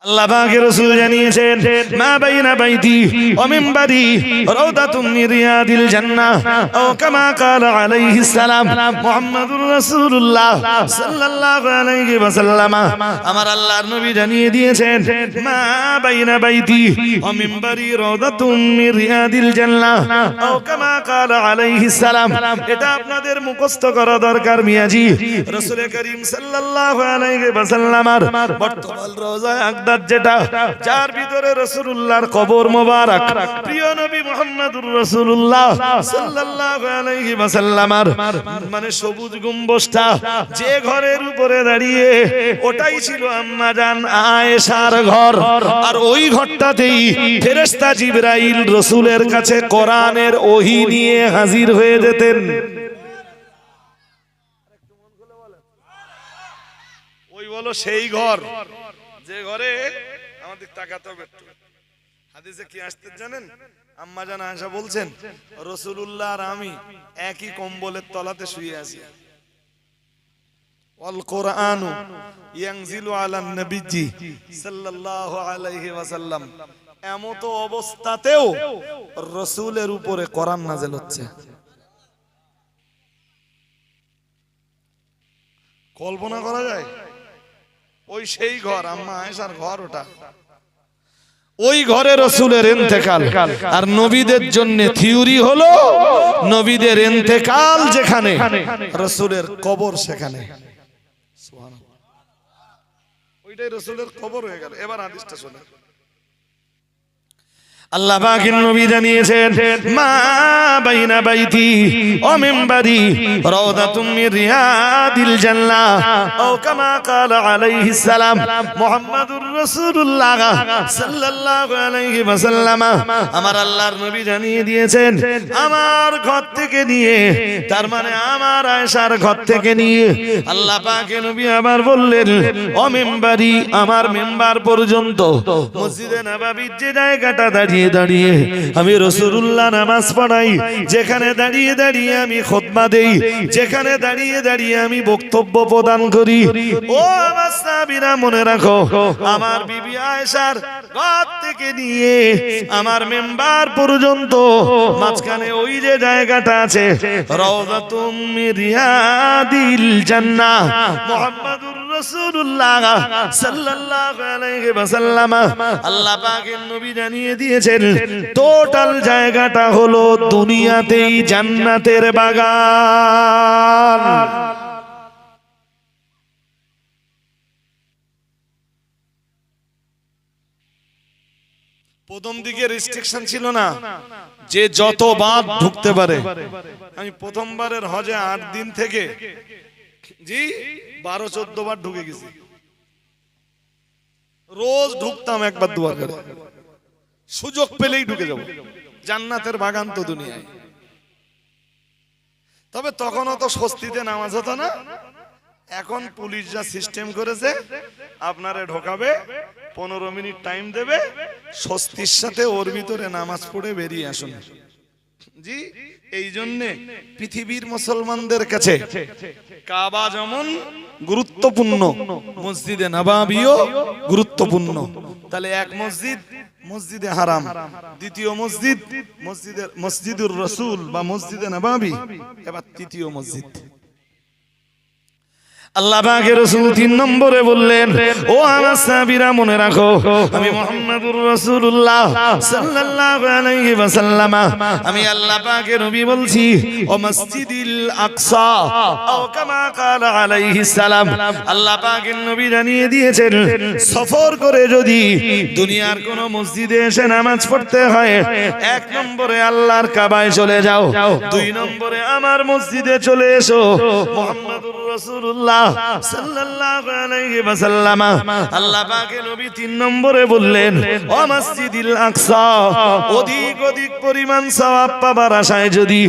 আল্লাহ পাকের রাসূল জানিয়েছেন মা বাইনা বাইতি ওয়া মিনবারি রাউদাতুম মিন রিয়াদিল জান্নাহ ও কামা ক্বালা আলাইহিস সালাম মুহাম্মাদুর রাসূলুল্লাহ সাল্লাল্লাহু আলাইহি ওয়াসাল্লাম। আমার আল্লাহর নবী জানিয়ে দিয়েছেন মা বাইনা বাইতি ওয়া মিনবারি রাউদাতুম মিন রিয়াদিল জান্নাহ ও কামা ক্বালা আলাইহিস সালাম। এটা আপনাদের মুখস্থ করা দরকার মিয়াজি। রাসূল করিম সাল্লাল্লাহু আলাইহি ওয়াসাল্লামের বর্তমান রওজায়ে আকদার যেটা, যার ভিতরে রাসূলুল্লাহর কবর মোবারক, প্রিয় নবী মুহাম্মদুর রাসূলুল্লাহ সাল্লাল্লাহু আলাইহি ওয়াসাল্লামের মানে সবুজ গম্বুজটা যে ঘরের উপরে দাঁড়িয়ে, ওটাই ছিল আম্মা জান আয়েশার ঘর। আর ওই ঘরটাতেই ফেরেশতা জিবরাইল রাসূলের কাছে কোরআনের ওহী নিয়ে হাজির হয়ে যেতেন। ওই বলো সেই ঘর যে ঘরে আমাদের তাকাতে হবে একটু। হাদিসে কি আসতে জানেন? আম্মা জান আয়েশা বলছেন রাসূলুল্লাহ আর আমি একই কম্বলের তলাতে শুয়ে আছি। ওয়াল কোরআনু ইয়ানজিলু আলান নবীজি সাল্লাল্লাহু আলাইহি ওয়াসাল্লাম। এমত অবস্থাতেও রাসূলের উপরে কোরআন নাযিল হচ্ছে। কল্পনা করা যায়? ওই সেই ঘর আম্মা আয়েশার ঘর, ওটা ওই ঘরে রাসূলের ইন্তেকাল। আর নবীদের জন্য থিওরি হলো নবীদের ইন্তেকাল যেখানে, রাসূলের কবর সেখানে। সুবহানাল্লাহ, ওইটাই রাসূলের কবর হয়ে গেল। এবার হাদিসটা শুনুন। আল্লাহ পাকের নবী জানিয়েছেন মা বাইনা বাইতি ওয়া মিনবারি রাউদাতুম মিন রিয়াদিল জান্নাহ ও কামা ক্বালা আলাইহিস সালাম মুহাম্মাদুর রাসূলুল্লাহ সাল্লাল্লাহু আলাইহি ওয়াসাল্লাম। আমার আল্লাহর নবী জানিয়ে দিয়েছেন আমার ঘর থেকে নিয়ে, তার মানে আমার আয়েশার ঘর থেকে নিয়ে আল্লাহ পাকের নবী আবার বললেন ও মিনবারি, আমার মিম্বার পর্যন্ত মসজিদে নববীর যে জায়গাটা দাঁড়িয়ে দাঁড়িয়ে আমি রাসূলুল্লাহ নামাজ পড়াই, যেখানে দাঁড়িয়ে দাঁড়িয়ে আমি খুতবা দেই, যেখানে দাঁড়িয়ে দাঁড়িয়ে আমি বক্তব্য প্রদান করি, ও আমার সাহাবীরা মনে রাখো আমার বিবি আয়েশার ঘর থেকে নিয়ে আমার মিম্বার পর্যন্ত মাঝখানে ওই যে জায়গাটা আছে রাউদাতুম মিন রিয়াদিল জান্নাহ মুহাম্মাদুর রাসূলুল্লাহ সাল্লাল্লাহু আলাইহি ওয়াসাল্লাম। আল্লাহ পাকের নবী জানিয়ে দিয়েছেন টোটাল জায়গাটা হলো দুনিয়াতেই জান্নাতের বাগান। প্রথম দিকে রেস্ট্রিকশন ছিল না যে যতবার ঢুকতে পারে। আমি প্রথমবারের হজে 8 দিন থেকে 12-14 বার ঢুকে গেছি। রোজ ঢুকতাম একবার দুবার করে, সুযোগ পেলেই ঢুকে যাব। জান্নাতের বাগান তো দুনিয়ায়। তবে তখন অত স্বস্তিতে নামাজ হতো না। এখন পুলিশ যা সিস্টেম করেছে, আপনারে ঢোকাবে, 15 মিনিট টাইম দেবে, স্বস্তির সাথে ওর ভিতরে নামাজ পড়ে বেরিয়ে আসুন। জি, এই জন্যে পৃথিবীর মুসলমানদের কাছে কাবা যেমন গুরুত্বপূর্ণ, মসজিদে নববীও গুরুত্বপূর্ণ। তাহলে এক মসজিদ মসজিদে হারাম, দ্বিতীয় মসজিদ মসজিদুর রাসূল বা মসজিদে নববী, এবার তৃতীয় মসজিদ। আল্লাহ পাকের রাসূল 3 নম্বরে বললেন ও আমার সাহাবীরা মনে রাখো আমি মুহাম্মাদুর রাসূলুল্লাহ সাল্লাল্লাহু আলাইহি ওয়াসাল্লাম, আমি আল্লাহ পাকের নবী বলছি ও মসজিদুল আকসা ও কামা ক্বালা আলাইহিস সালাম। আল্লাহ পাকের নবী জানিয়ে দিয়েছেন সফর করে যদি দুনিয়ার কোন মসজিদে এসে নামাজ পড়তে হয়, 1 নম্বরে আল্লাহর কাবায় চলে যাও, 2 নম্বরে আমার মসজিদে চলে এসো। মুহাম্মাদুর রাসূলুল্লাহ সাল্লাল্লাহু আলাইহি ওয়াসাল্লাম। আল্লাহ পাকের নবী 3 নম্বরে বললেন ও মসজিদুল আকসা, অধিক পরিমাণ সওয়াব পাবার আশায় যদি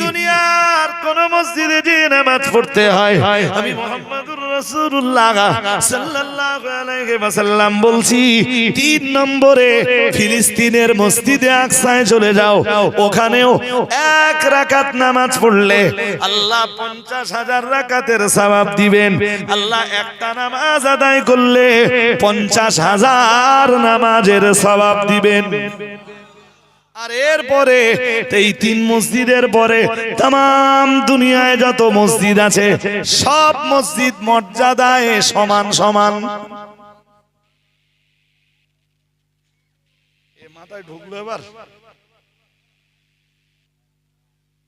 দুনিয়ার কোন মসজিদে যে নামাজ পড়তে হয়, আমি মুহাম্মাদুর রাসূলুল্লাহ সাল্লাল্লাহু আলাইহি ওয়াসাল্লাম বলছি 3 নম্বরে ফিলিস্তিনের মসজিদে আকসায় চলে যাও, ওখানেও 1 রাকাত নামাজ পড়লে আল্লাহ 50,000 রাকাতের সওয়াব দিবেন। আল্লাহ একটা নামাজ আদায় করলে 50,000 নামাজের সওয়াব দিবেন। আর এরপরে এই 3 মসজিদের পরে तमाम দুনিয়ায় যত মসজিদ আছে সব মসজিদ মর্যাদায় সমান সমান। এ মাথায় ঢুকলো এবার?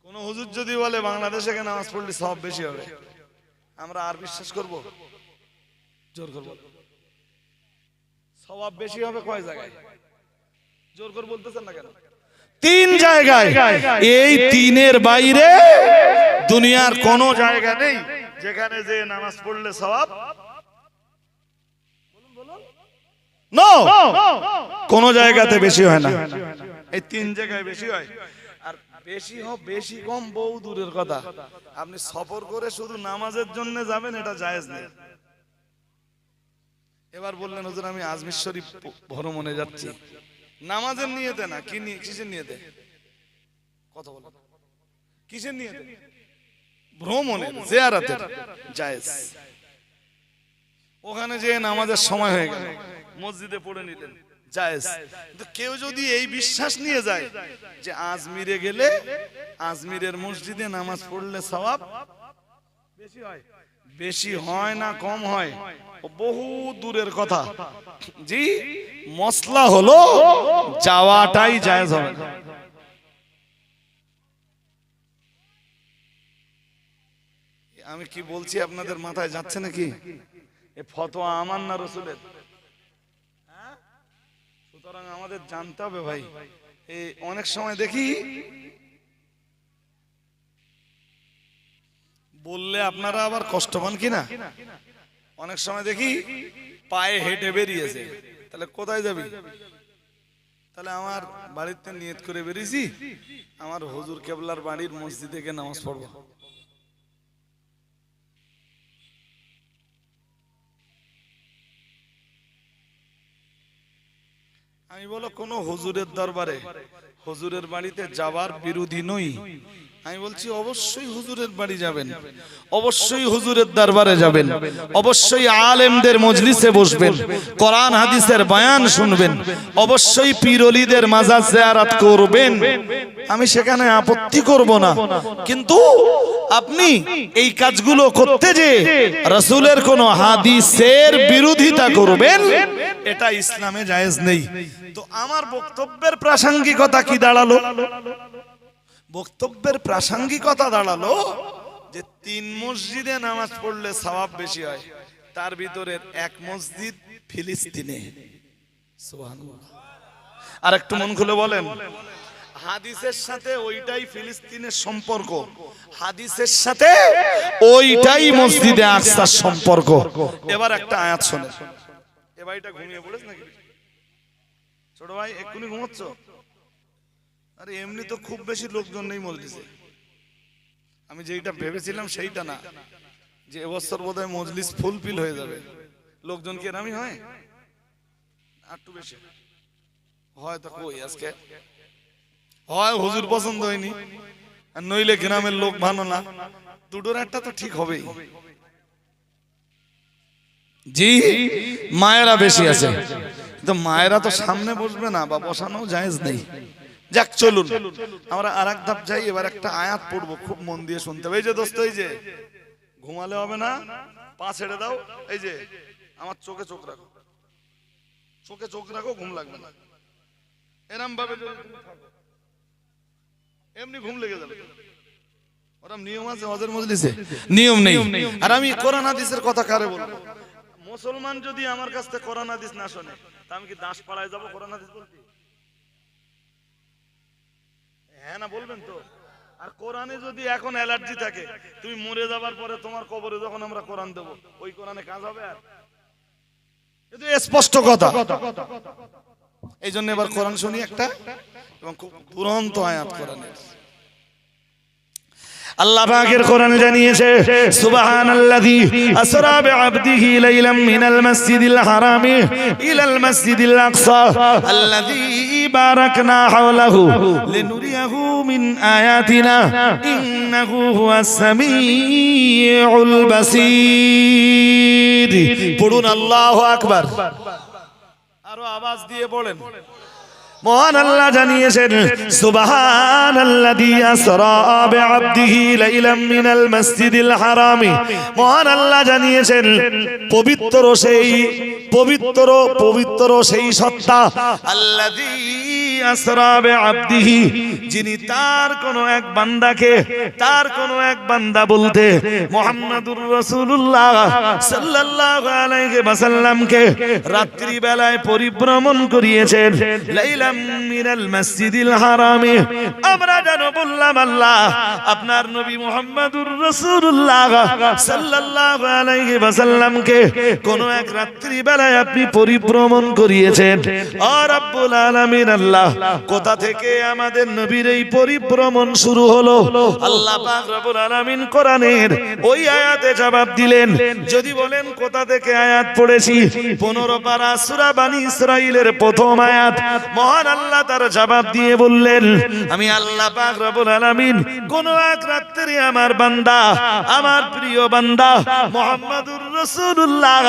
কোন হুজুর যদি বলে বাংলাদেশে নামাজ পড়লে সব বেশি হবে, আমরা আর বিশ্বাস করব? জোর করব? সওয়াব বেশি হবে কয় জায়গায়? জোর করে বলতেছেন না কেন? 3 জায়গায়। এই 3-এর বাইরে দুনিয়ার কোন জায়গা নেই যেখানে যে নামাজ পড়লে সওয়াব নো কোন জায়গাতে বেশি হয় না। এই 3 জায়গায় বেশি হয়। আর বেশি হোক বেশি কম বহু দূরের কথা, আপনি সফর করে শুধু নামাজের জন্য যাবেন এটা জায়েজ নেই। এবার বললেন হুজুর আমি আজমির শরীফ ভ্রমণে যাচ্ছি, নামাজের নিয়তে না, কি কিসের নিয়তে? কথা বলেন, কিসের নিয়তে? ভ্রমণের, জিয়ারতের, জায়েজ। ওখানে যে নামাজের সময় হয়ে গেল মসজিদে পড়ে নিলেন, জায়েজ। কিন্তু কেউ যদি এই বিশ্বাস নিয়ে যায় যে আজমিরে গেলে আজমিরের মসজিদে নামাজ পড়লে সওয়াব বেশি হয়, বেশি হয় না কম হয় বহু দূরের কথা। জি, মসলা হলো যাওয়াটাই জায়েজ হবে। আমি কি বলছি আপনাদের মাথায় যাচ্ছে নাকি? এ ফতোয়া আমার না রাসূলের? সুতরাং আমাদের জানতে হবে ভাই। এই অনেক সময় দেখি বললে আপনারা আবার কষ্ট পান কিনা, অনেক সময় দেখি পায়ে হেঁটে বেরিয়েছে, তাহলে কোথায় যাবি? তাহলে আমার বাড়িতে নিয়ত করে বেরিয়েছি আমার হুজুর কেবলার বাড়ির মসজিদে গিয়ে নামাজ পড়বো। আমি বলো কোন হুজুরের দরবারে হুজুরের বাড়িতে যাবার বিরোধী নই। আমি বলছি অবশ্যই হুজুরের বাড়ি যাবেন, অবশ্যই হুজুরের দরবারে যাবেন, অবশ্যই আলেমদের মজলিসে বসবেন, কোরআন হাদিসের বয়ান শুনবেন, অবশ্যই পীর ওলিদের মাজার জিয়ারত করবেন। আমি সেখানে আপত্তি করব না, কিন্তু আপনি এই কাজগুলো করতে যে রাসূলের কোন হাদিসের বিরোধিতা করবেন এটা ইসলামে জায়েজ নেই। তো আমার বক্তব্যের প্রাসঙ্গিকতা কি দাঁড়ালো? বক্তব্যের প্রাসঙ্গিকতা দাঁড়ালো যে 3 মসজিদে নামাজ পড়লে সওয়াব বেশি হয়, তার ভিতরে এক মসজিদ ফিলিস্তিনে। সুবহানাল্লাহ। আর একটু মন খুলে বলেন, হাদিসের সাথে ওইটাই ফিলিস্তিনের সম্পর্ক, হাদিসের সাথে ওইটাই মসজিদে আকসার সম্পর্ক। এবার একটা আয়াত শুনেন। এ ভাইটা ঘুমিয়ে পড়েছ নাকি? ছোট ভাই এক্ষুনি ঘুমোচ্ছ? আরে এমনি তো খুব বেশি লোকজন নেই মজলিসে। আমি যেটা ভেবেছিলাম সেইটা না, যে এবছর বোধহয় মজলিস ফুলফিল হয়ে যাবে। লোকজন কি এরকমই হয়? একটু বেশি হয় তো কই আজকে হয় হুজুর পছন্দ হয়নি, আর নইলে গ্রামের লোক ভালো না, দুটোর একটা তো ঠিক হবেই। জি, মায়েরা বেশি আছে, তো মায়েরা তো সামনে বসবে না বা বসানো জায়েজ নেই। যাক চলুন আমরা আরেক ধাপ যাই। এবার একটা আয়াত পড়বো, খুব মন দিয়ে শুনতে হবে। এই যে দোস্ত, এই যে ঘুমালে হবে না, পা ছেড়ে দাও, এই যে আমার চোখে চোখ রাখো, চোখে চোখ রাখো, ঘুম লাগবে না। এরম ভাবে যদি তুমি থাকো এমনি ঘুম লেগে যাবে। ওরম নিয়ম আছে হজের মজলিসে? নিয়ম নেই। আর আমি কোরআন হাদিসের কথা কারে বলবো? মুসলমান যদি আমার কাছ থেকে কোরআন হাদিস না শোনে তা আমি কি দাস পাড়ায় যাবো কোরআন হাদিস বলতে? হ্যাঁ না বলবেন তো? আর কোরআনে যদি এখন অ্যালার্জি থাকে, তুমি মরে যাবার পরে তোমার কবরে যখন আমরা কোরআন দেবো, ওই কোরআনে কাজ হবে? আর কিন্তু স্পষ্ট কথা। এই জন্য এবার কোরআন শুনি একটা, এবং খুব দুরন্ত আয়াত কোরআনের। আল্লাহ পাকের কোরআন জানিয়েছে সুবহানাল্লাযী আসরা বিআবদিহি লাইলাম মিনাল মাসজিদিল হারামি ইলাল মাসজিদিল আকসা আল্লাযী বারাকনা হাওলাহু লিনুরিয়াহু মিন আয়াতিনা ইন্নাহু হুয়াস সামিউল বাসীর। পড়ুন আল্লাহু আকবার, আরো আওয়াজ দিয়ে পড়েন। মহান আল্লাহ জানিয়েছেন সুবহানাল্লাযী আসরা বিআবদিহি লাইলাম মিনাল মাসজিদিল হারামি। মহান আল্লাহ জানিয়েছেন পবিত্র সেই সত্তা আল্লাযী আসরা বিআবদিহি, যিনি তার কোন এক বান্দা বলতে মুহাম্মাদুর রাসূলুল্লাহ সাল্লাল্লাহু আলাইহি ওয়াসাল্লামকে রাত্রি বেলায় পরিভ্রমণ করিয়েছেন লাইলাম মিনাল মাসজিদিল হারামি। আমরা যেন বললাম আল্লাহ আপনার নবী মুহাম্মাদুর রাসূলুল্লাহ সাল্লাল্লাহু আলাইহি ওয়াসাল্লামকে কোন এক রাত্রি বেলায় আপনি পরিভ্রমণ করিয়েছেন। ও রব্বুল আলামিন আল্লাহ, কোথা থেকে আমাদের নবীর এই পরিভ্রমণ শুরু হলো? আল্লাহ পাক রব্বুল আলামিন কোরআনের ওই আয়াতে জবাব দিলেন। যদি বলেন কোথা থেকে আয়াত পড়েছি, 15 পারা সূরা বনী ইসরাঈলের প্রথম আয়াত। মহান আল্লাহ তার জবাব দিয়ে বললেন, আমি আল্লাহ পাক রব্বুল আলামিন কোন এক রাত্রে আমার বান্দা, আমার প্রিয় বান্দা মুহাম্মাদুর রাসূলুল্লাহ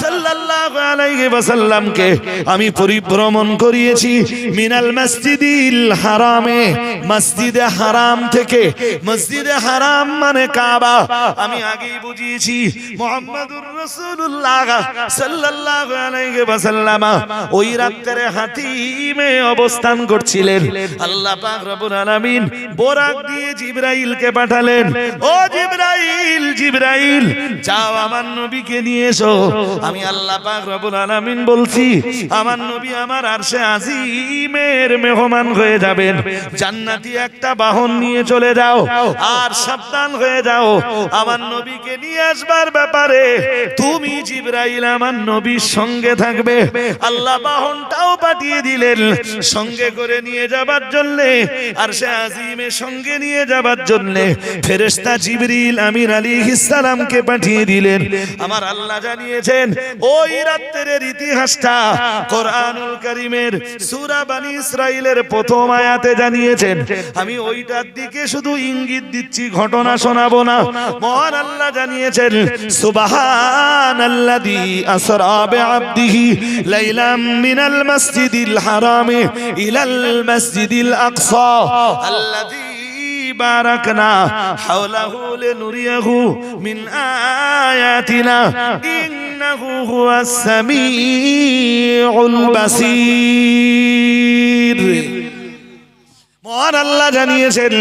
সাল্লাল্লাহু আলাইহি ওয়াসাল্লামকে আমি পরিভ্রমণ করিয়েছি মিনাল মাসজিদিল হারামে, মসজিদে হারাম থেকে। মসজিদে হারাম মানে কাবা। আমি আগেই বুঝিয়েছি মুহাম্মাদুর রাসূলুল্লাহ সাল্লাল্লাহু আলাইহি ওয়াসাল্লাম ওই রাত্রে হাতিমে অবস্থান করছিলেন। আল্লাহ পাক রব্বুল আলামিন বোরাক দিয়ে জিবরাইলকে পাঠালেন। ও জিবরাইল যাও আমার নবীকে নিয়ে এসো। আমি আল্লাহ পাক রব্বুল আলামিন বলছি আমার নবী আমার আরশে আজিমের মেহমান হয়ে যাবেন। জান্নাতি একটা বাহন নিয়ে চলে যাও, আর সাবধান হয়ে যাও আমার নবীকে নিয়ে আসবার ব্যাপারে তুমি জিবরাইল আমার নবীর সঙ্গে থাকবে। আল্লাহ বাহনটাও পাঠিয়ে দিলেন সঙ্গে করে নিয়ে যাবার জন্য, আরশে আজিমের সঙ্গে নিয়ে যাবার জন্য ফেরেশতা জিবরিল আমিন আলাইহিস সালামকে পাঠিয়ে দিলেন। আমার আল্লাহ জানিয়েছেন ওই রাতের ইতিহাসটা কোরআনুল কারীমের সূরা বনী ইসরাঈলের প্রথম আয়াতে জানিয়েছেন। আমি ওইটার দিকে শুধু ইঙ্গিত দিচ্ছি, ঘটনা শোনাবো না। মহান আল্লাহ জানিয়েছেন সুবহানাল্লাযী আসরা বিআবদিহি লাইলাম মিনাল মাসজিদিল হারামি ইলাল মাসজিদিল আকসা আল্লাযী বারাকনা হাওলাহু লিনুরিয়াহু মিন আয়াতিনা ইন্নাহু হুয়াস সামিউল বাসীর। মহান আল্লাহ জানিয়েছেন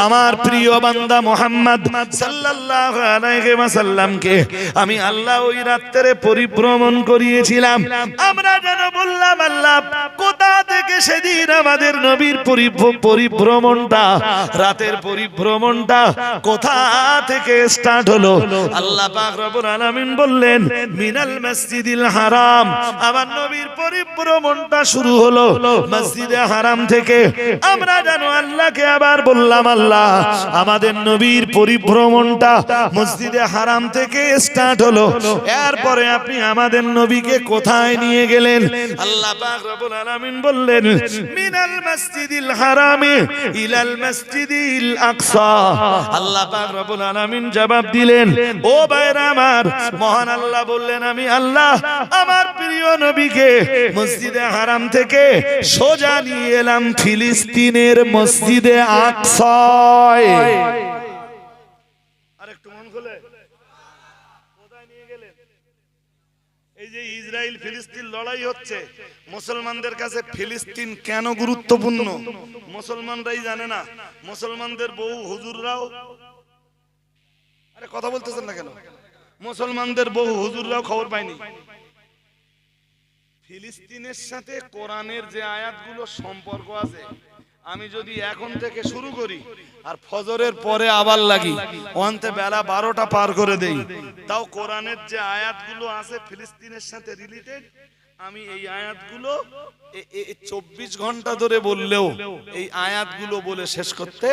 আমার প্রিয় বান্দা মুহাম্মদ সাল্লাল্লাহু আলাইহি ওয়াসাল্লামকে আমি আল্লাহ ওই রাত্রে পরিভ্রমণ করিয়েছিলাম। আমরা যেন বললাম আল্লাহ কোথা থেকে সেদিন আমাদের নবীর পরিভ্রমণটা, রাতের পরিভ্রমণটা কোথা থেকে স্টার্ট হলো? আল্লাহ পাক রব্বুল আলামিন বললেন মিনাল মাসজিদিল হারাম। আমার নবীর পরিভ্রমণটা শুরু হলো মসজিদে হারাম থেকে। আমরা আল্লাহকে আবার বললাম আল্লাহ আমাদের নবীর পরিভ্রমণটা মসজিদে হারাম থেকে স্টার্ট হলো, এরপরে আপনি আমাদের নবীকে কোথায় নিয়ে গেলেন? আল্লাহ পাক রব্বুল আলামিন বললেন মিনাল মাসজিদিল হারামি ইলাল মাসজিদিল আকসা। আল্লাহ পাক রব্বুল আলামিন জবাব দিলেন ও ভাইরা আমার, মহান আল্লাহ বললেন আমি আল্লাহ আমার প্রিয় নবীকে মসজিদে হারাম থেকে সোজা নিয়ে এলাম ফিলিস্তিনের মসজিদে আকসায়। আরেকটু মন খুলে কোথায় নিয়ে গেলেন? এই যে ইসরায়েল ফিলিস্তিন লড়াই হচ্ছে, মুসলমানদের কাছে ফিলিস্তিন কেন গুরুত্বপূর্ণ মুসলমানরাই জানে না। মুসলমানদের বহু হুজুররাও, আরে কথা বলতেছেন না কেন? মুসলমানদের বহু হুজুররাও খবর পায়নি ফিলিস্তিনের সাথে কোরআনের যে আয়াতগুলো সম্পর্ক আছে। আমি যদি এখন থেকে শুরু করি আর ফজরের পরে আবার লাগি, অন্তে বেলা 12টা পার করে দেই, তাও কোরআনের যে আয়াতগুলো আছে ফিলিস্তিনের সাথে রিলেটেড, আমি এই আয়াতগুলো 24 ঘন্টা ধরে বললেও এই আয়াতগুলো বলে শেষ করতে